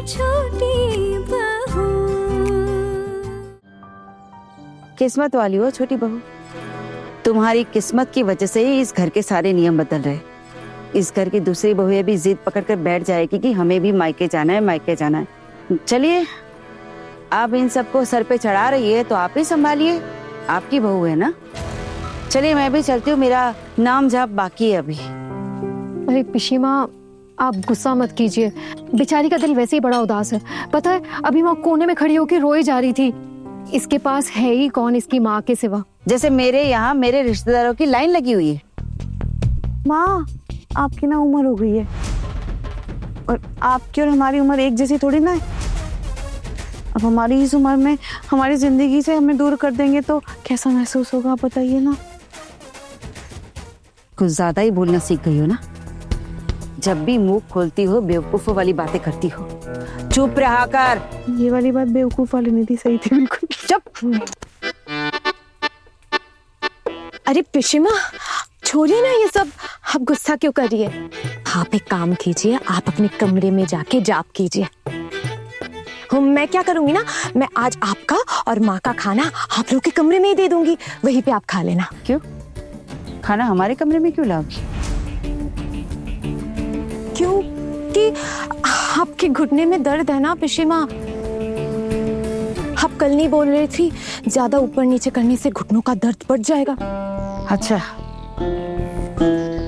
छोटी बहू। किस्मत वाली हो छोटी बहू, तुम्हारी किस्मत की वजह से ही इस घर के सारे नियम बदल रहे। इस घर की दूसरी बहू भी जिद पकड़कर बैठ जाएगी कि हमें भी मायके जाना है, मायके जाना है। चलिए, आप इन सबको सर पे चढ़ा रही है तो आप ही संभालिए, आपकी बहू है ना। चलिए मैं भी चलती हूँ, मेरा नाम जाप बाकी है अभी। अरे पिशी माँ, आप गुस्सा मत कीजिए, बेचारी का दिल वैसे ही बड़ा उदास है। पता है, अभी माँ कोने में खड़ी होकर रोए जा रही थी। इसके पास है ही कौन इसकी माँ के सिवा। जैसे मेरे यहाँ मेरे रिश्तेदारों की लाइन लगी हुई है। माँ, आपकी ना उम्र हो गई है और आपकी और हमारी उम्र एक जैसी थोड़ी ना है। अब हमारी इस उम्र में हमारी जिंदगी से हमें दूर कर देंगे तो कैसा महसूस होगा, आप बताइए ना। कुछ ज्यादा ही बोलना सीख गई हो ना। जब भी मुंह खोलती हो बेवकूफों वाली बातें करती हो। चुप रहा कर। ये वाली बात बेवकूफ वाली नहीं थी, सही थी बिल्कुल। चुप। अरे पिशी माँ, छोड़िए ना ये सब, आप गुस्सा क्यों कर रही है। आप एक काम कीजिए, आप अपने कमरे में जाके जाप कीजिए। मैं क्या करूंगी ना, मैं आज आपका और माँ का खाना आप लोग के कमरे में ही दे दूंगी, वहीं पे आप खा लेना। क्यों? खाना हमारे कमरे में क्यों लाओगी? क्यों कि आपके घुटने में दर्द है ना पिशी माँ। आप कल नहीं बोल रही थी, ज्यादा ऊपर नीचे करने से घुटनों का दर्द बढ़ जाएगा। अच्छा,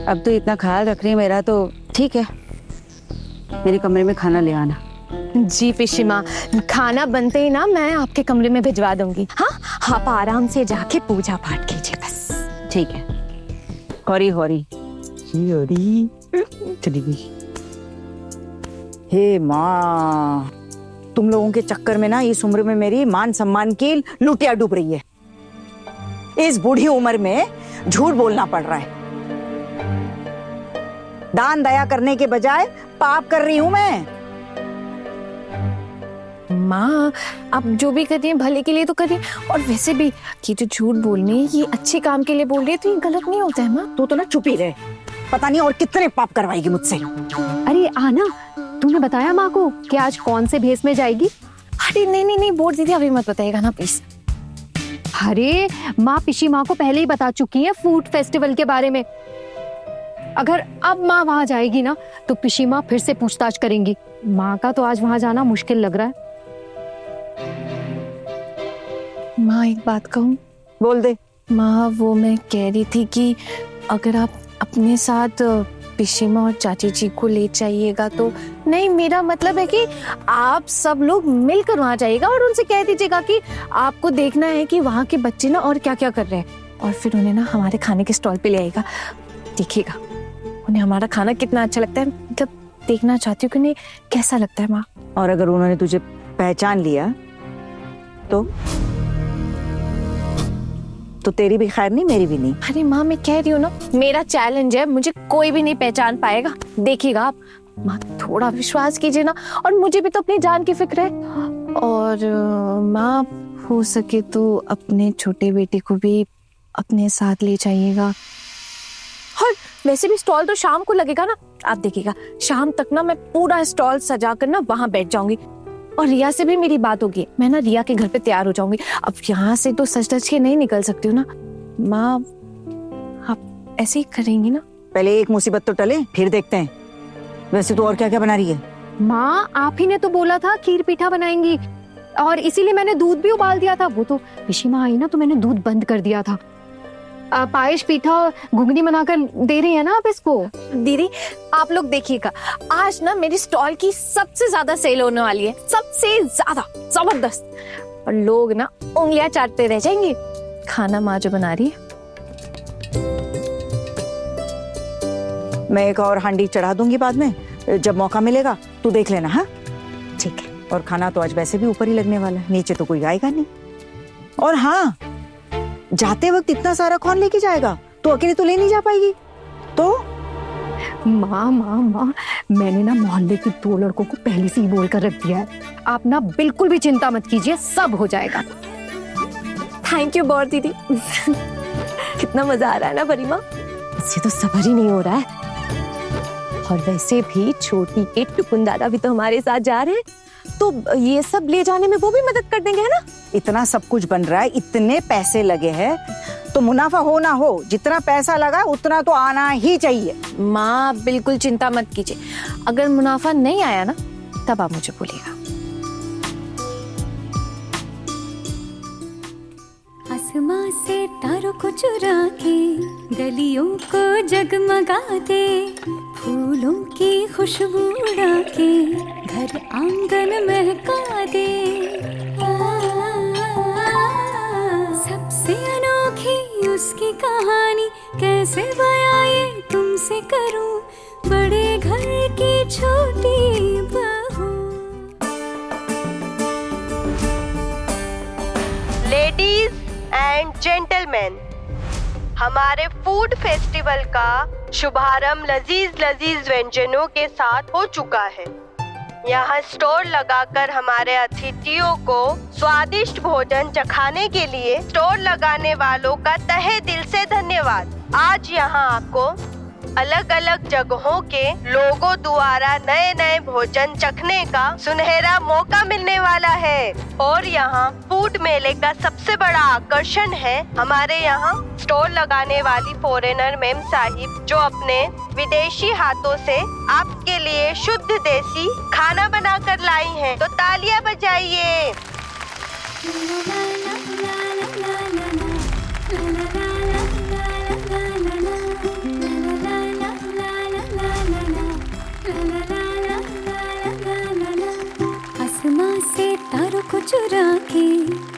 अब तो इतना ख्याल रख रही है मेरा, तो ठीक है, मेरे कमरे में खाना ले आना। जी पिशी माँ, खाना बनते ही ना मैं आपके कमरे में भिजवा दूंगी। हाँ, आप आराम से जाके पूजा पाठ कीजिए बस। ठीक है। हौरी हौरी चली गई। हे माँ, तुम लोगों के चक्कर में ना इस उम्र में मेरी मान सम्मान की लुटिया डूब रही है। इस बूढ़ी उम्र में झूठ बोलना पड़ रहा है। दान दया करने के बजाय पाप कर रही हूं मैं। माँ, आप जो भी कर रही हैं भले के लिए तो करिए। और वैसे भी ये जो झूठ बोलने ये अच्छे काम के लिए बोल रही है, तो ये गलत नहीं होता है माँ। तू तो ना चुप ही रहे, पता नहीं और कितने पाप करवाएगी मुझसे। अरे आना, तूने बताया माँ को कि आज कौन से भेष में जाएगी? अरे नहीं नहीं नहीं, बोल दीदी अभी मत बताइएगा ना प्लीज। अरे माँ पिशी माँ को पहले ही बता चुकी है फूड फेस्टिवल के बारे में। अगर अब माँ वहां जाएगी ना तो पिशी माँ फिर से पूछताछ करेंगी। माँ का तो आज वहां जाना मुश्किल लग रहा है। माँ एक बात कहूँ? बोल दे। माँ, वो मैं कह रही थी कि अगर आप अपने साथ पिशी माँ और चाची जी को ले जाइएगा तो। नहीं, मेरा मतलब है कि आप सब लोग मिलकर वहां जाइएगा और उनसे कह दीजिएगा कि आपको देखना है कि वहां के बच्चे ना और क्या क्या कर रहे हैं, और फिर उन्हें ना हमारे खाने के स्टॉल पे ले आएगा। देखिएगा उन्हें हमारा खाना कितना अच्छा लगता है, मतलब देखना चाहती हूँ कि नहीं कैसा लगता है माँ। और अगर उन्होंने तुझे पहचान लिया तो तेरी भी खैर नहीं, मेरी भी नहीं। अरे माँ, मैं कह रही हूँ ना, मेरा चैलेंज है, मुझे कोई भी नहीं पहचान पाएगा। देखिएगा आप। माँ थोड़ा विश्वास कीजिए ना, और मुझे भी तो अपनी जान की फिक्र है। और माँ, हो सके तो अपने छोटे बेटे को भी अपने साथ ले जाइएगा। और वैसे भी स्टॉल तो शाम को लगेगा ना, आप देखिएगा शाम तक ना मैं पूरा स्टॉल सजा कर ना वहां बैठ जाऊंगी। और रिया से भी मेरी बात होगी, मैं ना रिया के घर पे तैयार हो जाऊंगी। अब यहाँ से तो सच सच के नहीं निकल सकती हूँ ना। माँ, आप ऐसे ही करेंगी ना? पहले एक मुसीबत तो टले, फिर देखते हैं। वैसे तो और क्या क्या बना रही है? माँ, आप ही ने तो बोला था खीर पीठा बनाएंगी, और इसीलिए मैंने दूध भी उबाल दिया था। वो तो पिशी माँ आई ना तो मैंने दूध बंद कर दिया था। पायस पीठा घुगनी बनाकर दे रही है ना आप इसको। दीदी आप लोग देखिएगा, आज ना मेरी स्टॉल की सबसे ज्यादा सेल होने वाली है, सबसे ज्यादा जबरदस्त। और लोग ना उंगलियां चाटते रह जाएंगे। खाना माँ जो बना रही है। मैं एक और हांडी चढ़ा दूंगी बाद में, जब मौका मिलेगा तू देख लेना। हाँ ठीक है। और खाना तो आज वैसे भी ऊपर ही लगने वाला है, नीचे तो कोई आएगा नहीं। और हाँ, जाते वक्त इतना सारा कौन लेके जाएगा? तो अकेले तो ले नहीं जा पाएगी। तो माँ, मैंने ना मोहल्ले के 2 लड़कों को पहले से ही बोल कर रख दिया है। आप ना बिल्कुल भी चिंता मत कीजिए, सब हो जाएगा। थैंक यू बहुत दीदी। कितना मजा आ रहा है ना परी माँ, इससे तो सब्र ही नहीं हो रहा है। और वैसे भी छोटी के टुकुन दादा भी तो हमारे साथ जा रहे हैं, तो ये सब ले जाने में वो भी मदद कर देंगे, है ना? इतना सब कुछ बन रहा है, इतने पैसे लगे हैं, तो मुनाफा हो ना हो, जितना पैसा लगा उतना तो आना ही चाहिए। माँ आप बिल्कुल चिंता मत कीजिए, अगर मुनाफा नहीं आया ना तब आप मुझे बोलिएगा। आसमां से तारों को चुरा के गलियों को जगमगा दे, फूलों की खुशबू उड़ा के घर आंगन महका दे। सबसे अनोखी उसकी कहानी कैसे बयां ये तुमसे करूं, बड़े घर की छोटी बहू। लेडीज एंड जेंटलमैन, हमारे फूड फेस्टिवल का शुभारंभ लजीज लजीज व्यंजनों के साथ हो चुका है। यहाँ स्टॉल लगाकर हमारे अतिथियों को स्वादिष्ट भोजन चखाने के लिए स्टॉल लगाने वालों का तहे दिल से धन्यवाद। आज यहाँ आपको अलग अलग जगहों के लोगों द्वारा नए नए भोजन चखने का सुनहरा मौका मिलने वाला है। और यहाँ फूड मेले का सबसे बड़ा आकर्षण है हमारे यहाँ स्टॉल लगाने वाली फॉरेनर मैम साहिब, जो अपने विदेशी हाथों से आपके लिए शुद्ध देसी खाना बनाकर लाई हैं। तो तालियां बजाइए। आसमां से तारों को चुरा के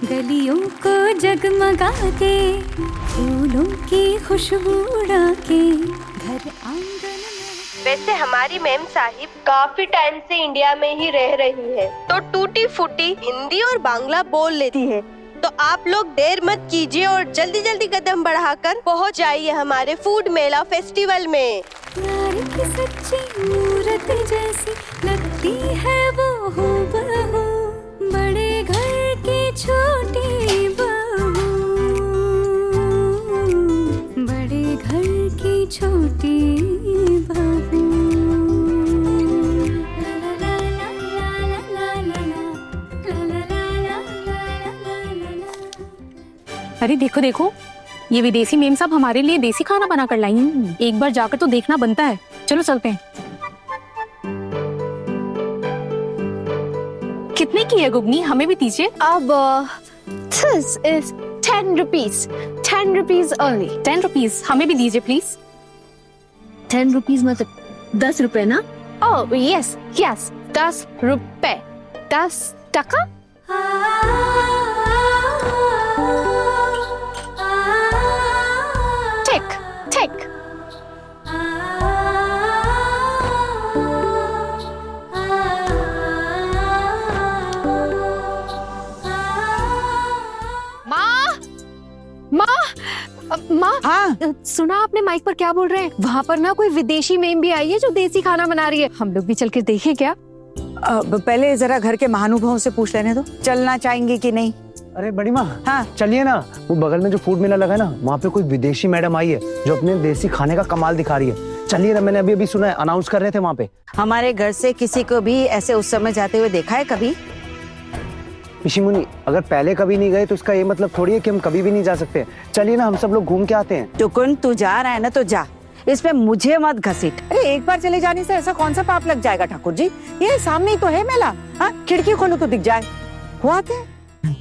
गलियों को जगमगा दे, फूलों की खुशबू उड़ा के घर आंगन में। वैसे हमारी मैम साहिब काफी टाइम से इंडिया में ही रह रही हैं, तो टूटी फूटी हिंदी और बांग्ला बोल लेती हैं। तो आप लोग देर मत कीजिए और जल्दी जल्दी कदम बढ़ाकर पहुंच जाइए हमारे फूड मेला फेस्टिवल में। प्यार की सच्ची मूरत जैसी लगती है वो हूबहू, बड़े घर की छोटी बहू, बड़े घर की छोटी बहू। अरे देखो देखो, ये विदेशी मेम साहब हमारे लिए देसी खाना बना कर लाई हैं। एक बार जाकर तो देखना बनता है। चलो चलते हैं। कितने की है गुगनी? हमें भी दीजिए। अब this is 10 rupees, 10 rupees only। 10 rupees हमें भी दीजिए प्लीज। 10 rupees मतलब 10 रुपए ना? Oh yes, yes, 10 रुपए, 10 टका। Take, take। माँ, हाँ सुना आपने माइक पर क्या बोल रहे हैं? वहाँ पर ना कोई विदेशी मेम भी आई है जो देसी खाना बना रही है। हम लोग भी चल के देखें क्या? पहले जरा घर के महानुभाव से पूछ लेने दो, चलना चाहेंगे कि नहीं। अरे बड़ी माँ, हाँ चलिए ना। वो बगल में जो फूड मेला लगा है ना, वहाँ पे कोई विदेशी मैडम आई है जो अपने देसी खाने का कमाल दिखा रही है। चलिए ना, मैंने अभी अभी सुना है, अनाउंस कर रहे थे वहाँ पे। हमारे घर से किसी को भी ऐसे उस समय जाते हुए देखा है कभी? ऋषि मुनि, अगर पहले कभी नहीं गए तो इसका ये मतलब थोड़ी है कि हम कभी भी नहीं जा सकते। चलिए ना, हम सब लोग घूम के आते हैं। टुकुन तू जा रहा है ना तो जा, इसमें मुझे मत घसीट। अरे एक बार चले जाने से ऐसा कौन सा पाप लग जाएगा ठाकुर जी? ये सामने ही तो है मेला। हाँ, खिड़की खोलो तो दिख जाए। हुआ क्या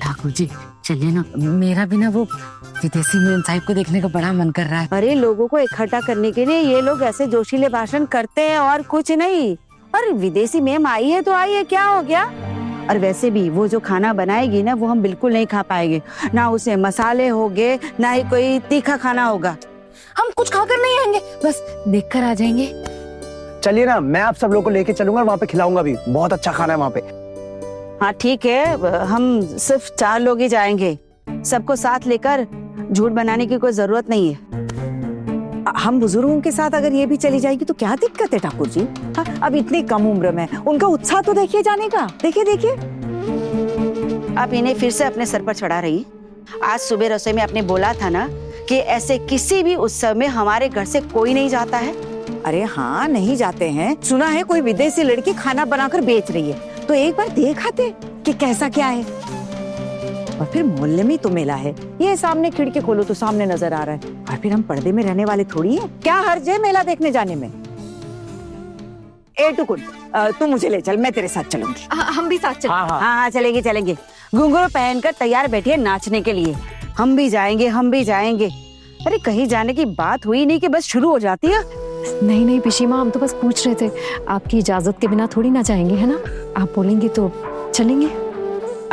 ठाकुर जी? चलिए ना, मेरा भी ना वो विदेशी मेम साहिब को देखने का बड़ा मन कर रहा है। अरे लोगों को इकट्ठा करने के लिए ये लोग ऐसे जोशीले भाषण करते हैं और कुछ नहीं। और विदेशी मेम आई है तो आई है, क्या हो गया? और वैसे भी वो जो खाना बनाएगी ना, वो हम बिल्कुल नहीं खा पाएंगे। ना उसमें मसाले होंगे, ना ही कोई तीखा खाना होगा। हम कुछ खाकर नहीं आएंगे, बस देखकर आ जाएंगे। चलिए ना, मैं आप सब लोग को लेके चलूंगा, वहाँ पे खिलाऊंगा भी। बहुत अच्छा खाना है वहाँ पे। हाँ ठीक है, हम सिर्फ 4 लोग ही जाएंगे। सबको साथ लेकर झूठ बनाने की कोई जरूरत नहीं है। हम बुजुर्गों के साथ अगर ये भी चली जाएगी तो क्या दिक्कत है ठाकुर जी? हाँ, अब इतनी कम उम्र में उनका उत्साह तो देखिए जाने का। देखिए देखिए, आप इन्हें फिर से अपने सर पर चढ़ा रही। आज सुबह रसोई में आपने बोला था ना कि ऐसे किसी भी उत्सव में हमारे घर से कोई नहीं जाता है। अरे हाँ, नहीं जाते हैं। सुना है कोई विदेशी लड़की खाना बनाकर बेच रही है, तो एक बार देख आते कि कैसा क्या है। और फिर मोहल्ले में ही तो मेला है, ये सामने खिड़की खोलो तो सामने नजर आ रहा है। और फिर हम पर्दे में रहने वाले थोड़ी है, क्या हर्ज है मेला देखने जाने में। ए टुकुन, तू मुझे ले चल, मैं तेरे साथ चलूंगी। हम भी साथ चलें। हाँ, चलेंगे चलेंगे। घुंघरू पहनकर तैयार बैठिए नाचने के लिए। हम भी जाएंगे, हम भी जाएंगे। अरे कहीं जाने की बात हुई नहीं कि बस शुरू हो जाती है। नहीं नहीं पिशी माँ, हम तो बस पूछ रहे थे, आपकी इजाजत के बिना थोड़ी ना जाएंगे, है ना? आप बोलेंगे तो चलेंगे।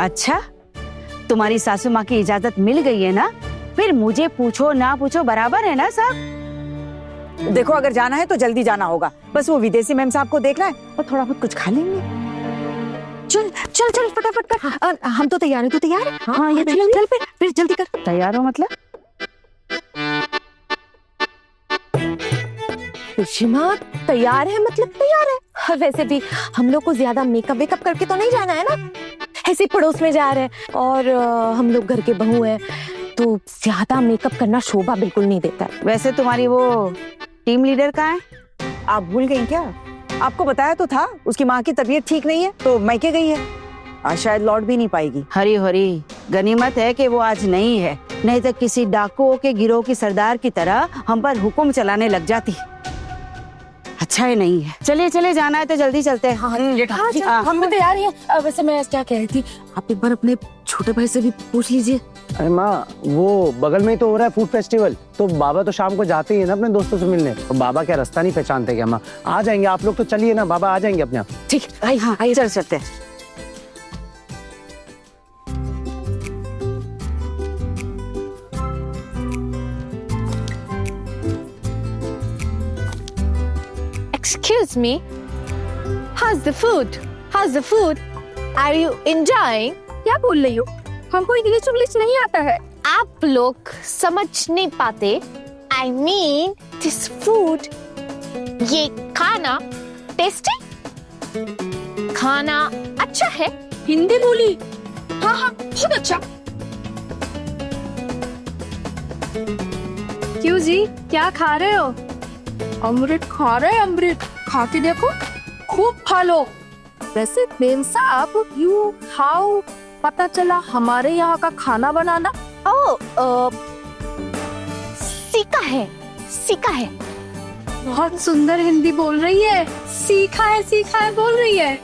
अच्छा, तुम्हारी सासू माँ की इजाजत मिल गई है ना, फिर मुझे पूछो ना पूछो बराबर है ना सब। देखो अगर जाना है तो जल्दी जाना होगा, बस वो विदेशी मैम साहब को देखना है और थोड़ा बहुत कुछ खा लेंगे। चल चल चल फटाफट कर। हम तो तैयार है, तू तैयार है? हाँ, ये चल फिर जल्दी कर। तैयार हो मतलब? पिशी माँ, तैयार है मतलब तैयार है। और वैसे भी हम लोग को ज्यादा मेकअप वेकअप करके तो नहीं जाना है ना, ऐसे पड़ोस में जा रहे हैं और हम लोग घर के बहू हैं, तो ज्यादा मेकअप करना शोभा बिल्कुल नहीं देता है। वैसे तुम्हारी वो टीम लीडर कहाँ है? आप भूल गई क्या? आपको बताया तो था उसकी माँ की तबीयत ठीक नहीं है तो मायके गई है, आज शायद लौट भी नहीं पाएगी। हरी हरी गनीमत है कि वो आज नहीं है, नहीं तो किसी डाकुओं के गिरोह की सरदार की तरह हम पर हुक्म चलाने लग जाती। अच्छा है नहीं है। चलिए चलिए, जाना है तो जल्दी चलते हैं। हम भी तैयार हैं। वैसे मैं क्या कह रही थी, आप एक बार अपने छोटे भाई से भी पूछ लीजिए। अरे माँ, वो बगल में ही तो हो रहा है फूड फेस्टिवल, तो बाबा तो शाम को जाते ही है ना अपने दोस्तों से मिलने। तो बाबा क्या रास्ता नहीं पहचानते क्या? माँ आ जाएंगे, आप लोग तो चलिए ना, बाबा आ जाएंगे अपने आप। ठीक, आइए चल चलते हैं। Excuse me, how's the food? How's the food? Are you enjoying? क्या बोल रही हो? हमको इंग्लिश इंग्लिश नहीं आता है। आप लोग समझ नहीं पाते। I mean this food, ये खाना टेस्टी, खाना अच्छा है। हिंदी बोली? हाँ हाँ, बहुत अच्छा। क्यों जी, क्या खा रहे हो? अमृत खा रहे हैं, अमृत खा के देखो, खूब खा लो। वैसे मेम साहब, यू हाउ पता चला हमारे यहाँ का खाना बनाना? सीखा है। बहुत सुंदर हिंदी बोल रही है। सीखा है बोल रही है।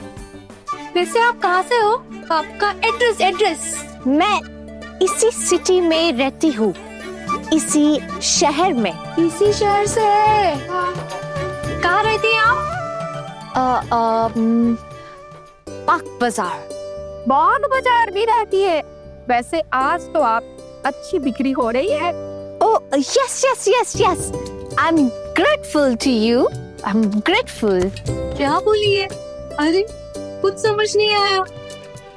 वैसे आप कहाँ से हो? आपका एड्रेस? मैं इसी सिटी में रहती हूँ, इसी शहर में। इसी शहर से है? कहाँ रहती हैं आप? बाग बाजार भी रहती है। वैसे आज तो आप अच्छी बिक्री हो रही है। Oh yes, I'm grateful to you, I'm grateful। क्या बोली है? अरे कुछ समझ नहीं आया।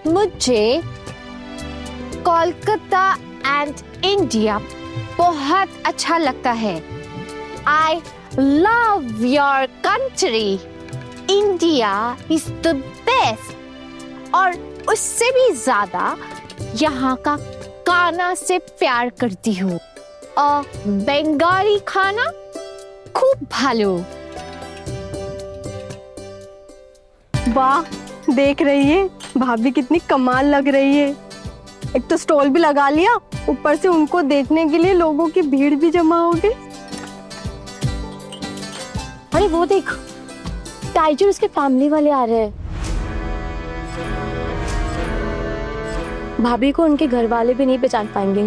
मुझे कोलकाता एंड इंडिया बहुत अच्छा लगता है। I love your country, India is the best। और उससे भी ज्यादा यहाँ का खाना से प्यार करती हूँ। और बंगाली खाना खूब भालो। वाह, देख रही है भाभी कितनी कमाल लग रही है। एक तो स्टॉल भी लगा लिया, ऊपर से उनको देखने के लिए लोगों की भीड़ भी जमा हो गई। अरे वो देख, टाइजर उसके फैमिली वाले आ रहे हैं। भाभी को उनके घर वाले भी नहीं पहचान पाएंगे।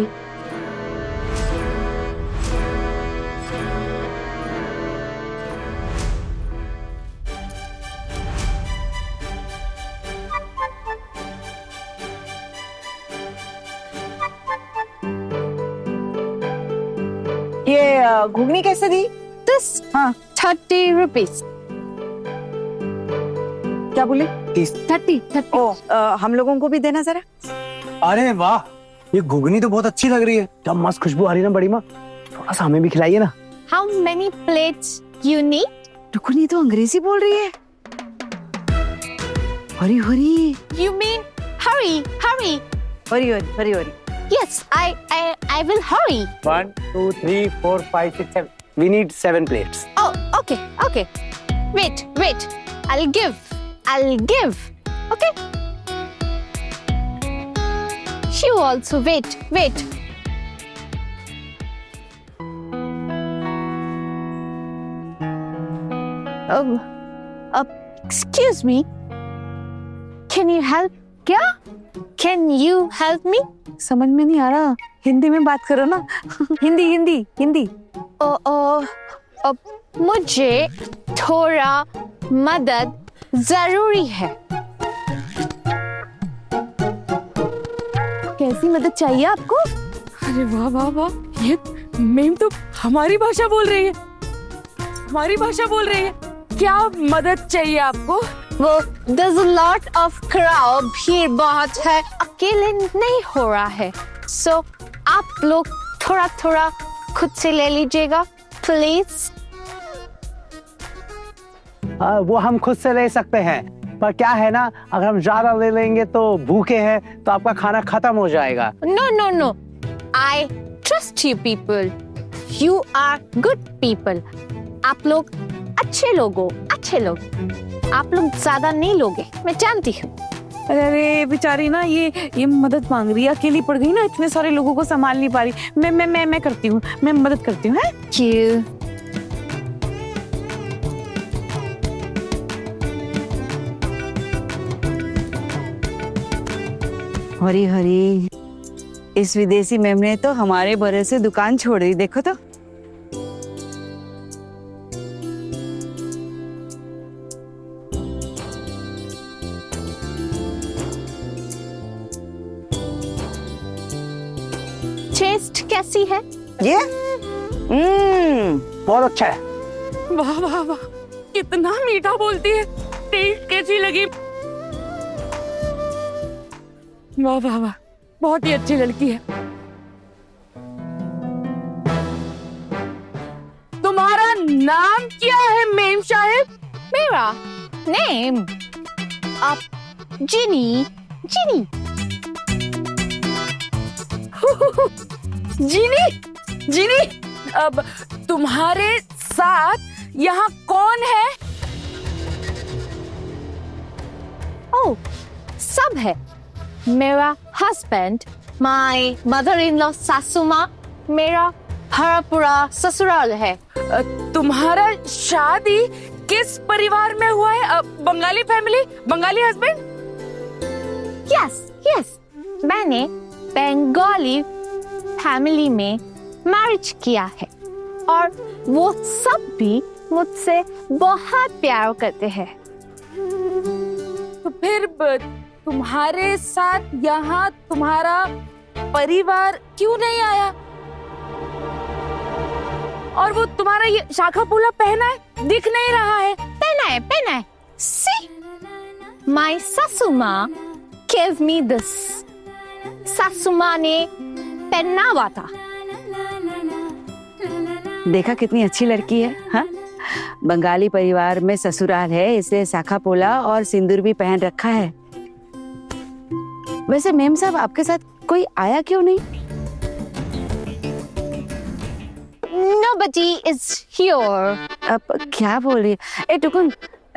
ये घुगनी कैसे दी? हाँ 30 रुपीज। क्या बोले? 30। ओ, हम लोगों को भी देना जरा। अरे वाह, ये घुगनी तो बहुत अच्छी लग रही है, क्या मस्त खुशबू आ रही है ना बड़ी माँ। थोड़ा सा हमें भी खिलाइए ना। How many plates you need? टुकुनी तो अंग्रेजी बोल रही है। Hari Hari. You mean hurry? Hari Hari. Yes, I will hurry। 1 2 3 4 5 6 7 We need 7 plates. Oh, Okay, okay. Wait, wait. I'll give. Okay? You also wait, wait. Excuse me. Can you help? क्या? Can you help me? समझ में नहीं आ रहा, हिंदी में बात करो ना। हिंदी हिंदी हिंदी। मुझे थोड़ा मदद जरूरी है। कैसी मदद चाहिए आपको? अरे वाह वाह वाह, ये मेम तो हमारी भाषा बोल रही है, हमारी भाषा बोल रही है। क्या मदद चाहिए आपको? वो there's a lot of crowd, भीड़ बहुत है, अकेले नहीं हो रहा है। So आप लोग थोड़ा थोड़ा खुद से ले लीजिएगा, प्लीज। वो हम खुद से ले सकते हैं, पर क्या है ना, अगर हम ज्यादा ले लेंगे तो भूखे हैं तो आपका खाना खत्म हो जाएगा। No, no, no. I trust you people. You are good people. आप लोग अच्छे लोग हो, अच्छे लोग। आप लोग ज्यादा नहीं लोगे, मैं जानती हूँ। अरे बेचारी ना, ये मदद मांग रही है, अकेली पड़ गई ना, इतने सारे लोगों को संभाल नहीं पा रही। मैं करती हूँ, मैं मदद करती हूँ। क्यों? हरी हरी, इस विदेशी मैम ने तो हमारे भरोसे दुकान छोड़ दी, देखो तो। टेस्ट कैसी है? ये बहुत अच्छा है। वाह वाह वाह, कितना मीठा बोलती है। टेस्ट कैसी लगी? वाह वाह वाह, बहुत ही अच्छी लड़की है। तुम्हारा नाम क्या है मेम साहिब? मेरा नेम जिनी। जिनी जीनी जीनी, अब तुम्हारे साथ यहाँ कौन है? ओह, सब है। मेरा husband, my mother in law सासू माँ, मेरा हरा पूरा ससुराल है। तुम्हारा शादी किस परिवार में हुआ है? Bengali family, Bengali husband? Yes yes, मैंने बंगाली फैमिली में मैरिज किया है और वो सब भी मुझसे बहुत प्यार करते हैं। तो फिर तुम्हारे साथ यहाँ तुम्हारा परिवार क्यों नहीं आया? और वो तुम्हारा ये शाखा पोला पहना है, दिख नहीं रहा है। पहना है। See, my सासू माँ gave me this. सासू माँ ने पहनावा था। देखा कितनी अच्छी लड़की है। हाँ, बंगाली परिवार में ससुराल है, इसलिए शाखा पोला और सिंदूर भी पहन रखा है। वैसे मेम साहब, आपके साथ कोई आया क्यों नहीं? Nobody is here. अब क्या बोल रही है? ए टुकुन,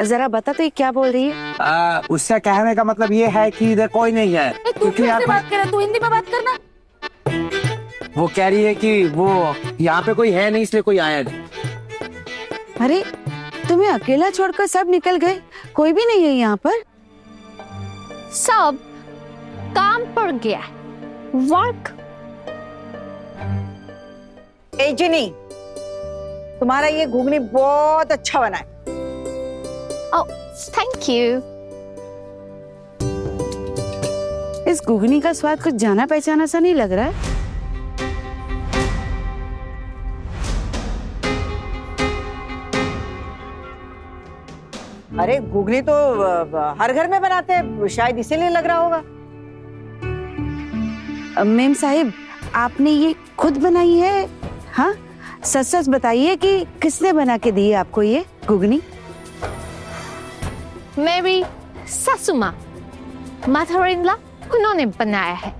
जरा बता तो ये क्या बोल रही है? उससे कहने का मतलब ये है कि इधर कोई नहीं है। तू कैसे बात कर रहा है? तू हिंदी में बात करना। वो कह रही है कि वो यहाँ पे कोई है नहीं, इसलिए कोई आया नहीं। अरे, तुम्हें अकेला छोड़कर सब निकल गए, कोई भी नहीं है यहाँ पर? सब काम पर गया, वर्क। ए जिनी, तुम्हारा ये घुगनी बहुत अच्छा बना है। ओह, थैंक यू। इस घुगनी का स्वाद कुछ जाना पहचाना सा नहीं लग रहा है। अरे घुगनी तो हर घर में बनाते हैं, शायद इसीलिए लग रहा होगा। मेम साहिब, आपने ये खुद बनाई है? हाँ, सच सच बताइए कि किसने बना के दी है आपको ये घुगनी? मेरी सासू माँ, मदर इन लॉ, उन्होंने बनाया है।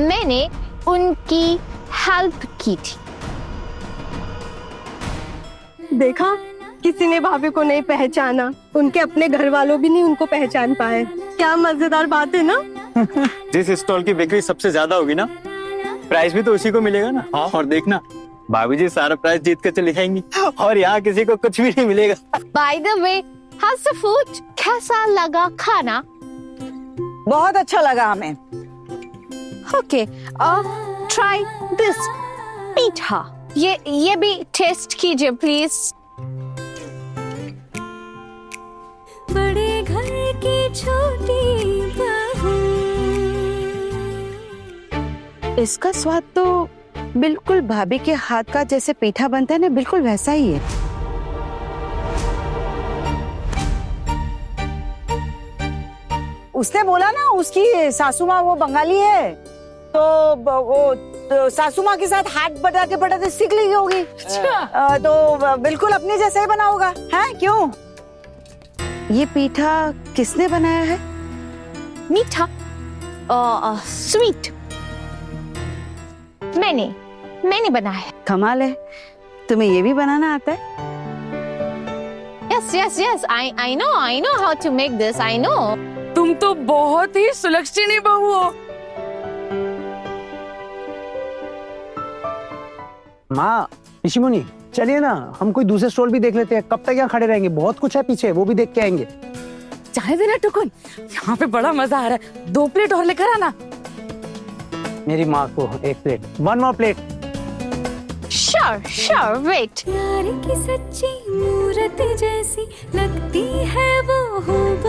मैंने उनकी हेल्प की थी। देखा, किसी ने भाभी को नहीं पहचाना, उनके अपने घर वालों भी नहीं उनको पहचान पाए। क्या मजेदार बात है ना। जिस स्टॉल की बिक्री सबसे ज्यादा होगी ना, प्राइस भी तो उसी को मिलेगा ना। और देखना, भाभी जी सारा प्राइस जीत कर चली जाएंगी और यहाँ किसी को कुछ भी नहीं मिलेगा। By the way, house the food? कैसा लगा खाना? बहुत अच्छा लगा हमें। ओके, ट्राई दिस पीठा। ये भी टेस्ट कीजिए प्लीज। बड़े घर की छोटी बहू। इसका स्वाद तो बिल्कुल भाभी के हाथ का जैसे पीठा बनता है ना, बिल्कुल वैसा ही है। उसने बोला ना उसकी सासू माँ वो बंगाली है, तो वो सासू माँ के साथ हाथ बटाते सीख ली होगी। तो बिल्कुल अपने जैसे ही बना होगा, है क्यों? ये पीठा किसने बनाया है? मीठा, स्वीट, मैंने बनाया है। कमाल है, तुम्हें ये भी बनाना आता है? Yes, I know how to make this, I know. तुम तो बहुत ही सुलक्षणी बहू हो। माँ, ऋषिमुनि, चलिए ना, हम कोई दूसरे स्टॉल भी देख लेते हैं। कब तक यहाँ खड़े रहेंगे? बहुत कुछ है पीछे, वो भी देख के आएंगे। चाहे देना टुकुन, यहाँ पे बड़ा मजा आ रहा है। 2 प्लेट और लेकर आना। मेरी माँ को 1 plate, 1 more plate. Sure, wait. प्यार की सच्ची मूरत जैसी लगती है वो हूबहू।